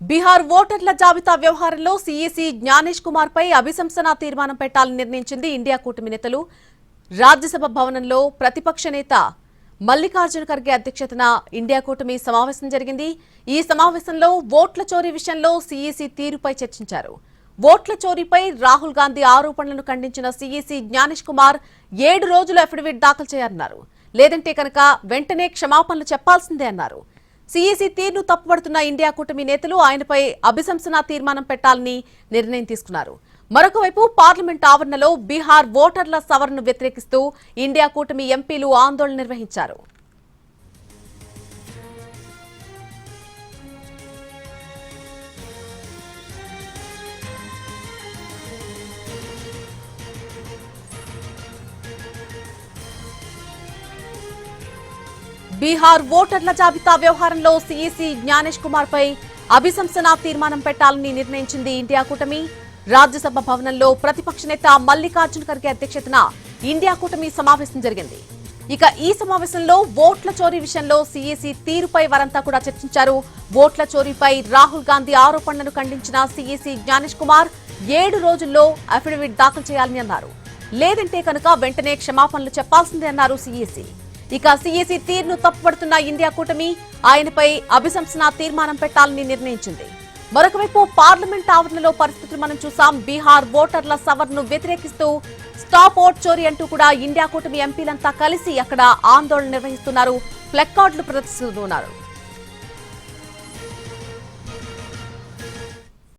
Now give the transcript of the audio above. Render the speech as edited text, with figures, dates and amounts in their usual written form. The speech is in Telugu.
బీహార్ ఓటర్ల జాబితా వ్యవహారంలో సీఈసీ జ్ఞానేష్ కుమార్ పై అభిశంసన తీర్మానం పెట్టాలని నిర్ణయించింది ఇండియా కూటమి నేతలు. రాజ్యసభ భవనంలో ప్రతిపక్ష నేత మల్లికార్జున ఖర్గే అధ్యక్షతన ఇండియా కూటమి సమావేశం జరిగింది. ఈ సమావేశంలో ఓట్ల చోరీ విషయంలో సీఈసీ తీరుపై చర్చించారు. ఓట్ల చోరీపై రాహుల్ గాంధీ ఆరోపణలను ఖండించిన సీఈసీ జ్ఞానేష్ కుమార్ 7 రోజులు అఫిడవిట్ దాఖలు చేయాలన్నారు. లేదంటే కనుక వెంటనే క్షమాపణలు చెప్పాల్సిందే అన్నారు. సీఈసీ తీరును తప్పుపడుతున్న ఇండియా కూటమి నేతలు ఆయనపై అభిశంసన తీర్మానం పెట్టాలని నిర్ణయం తీసుకున్నారు. మరొక వైపు పార్లమెంట్ ఆవరణలో బీహార్ ఓటర్ల సవరణను వ్యతిరేకిస్తూ ఇండియా కూటమి ఎంపీలు ఆందోళన నిర్వహించారు. బీహార్ ఓటర్ల జాబితా వ్యవహారంలో సీఈసీ జ్ఞానేష్ కుమార్ పై అభిశంసన తీర్మానం పెట్టాలని నిర్ణయించింది ఇండియా కూటమి. రాజ్యసభ భవనంలో ప్రతిపక్ష నేత మల్లికార్జున ఖర్గే అధ్యక్షతన ఇండియా కూటమి సమావేశం జరిగింది. ఇక ఈ సమావేశంలో ఓట్ల చోరీ విషయంలో సీఈసీ తీరుపై వారంతా కూడా చర్చించారు. ఓట్ల చోరీపై రాహుల్ గాంధీ ఆరోపణలను ఖండించిన సీఈసీ జ్ఞానేష్ కుమార్ 7 రోజుల్లో అఫిడవిట్ దాఖలు చేయాలని అన్నారు. లేదంటే కనుక వెంటనే క్షమాపణలు చెప్పాల్సిందే అన్నారు సీఈసీ. ఇక సీఈసీ తీరును తప్పుపడుతున్న ఇండియా కూటమి ఆయనపై అభిశంసన తీర్మానం పెట్టాలని నిర్ణయించింది. మరొకవైపు పార్లమెంట్ ఆవరణలో పరిస్థితులు మనం చూసాం. బీహార్ ఓటర్ల సవరణను వ్యతిరేకిస్తూ స్టాప్ ఓట్ చోరీ అంటూ కూడా ఇండియా కూటమి ఎంపీలంతా కలిసి అక్కడ ఆందోళన నిర్వహిస్తున్నారు. ప్లకార్డులు ప్రదర్శిస్తున్నారు.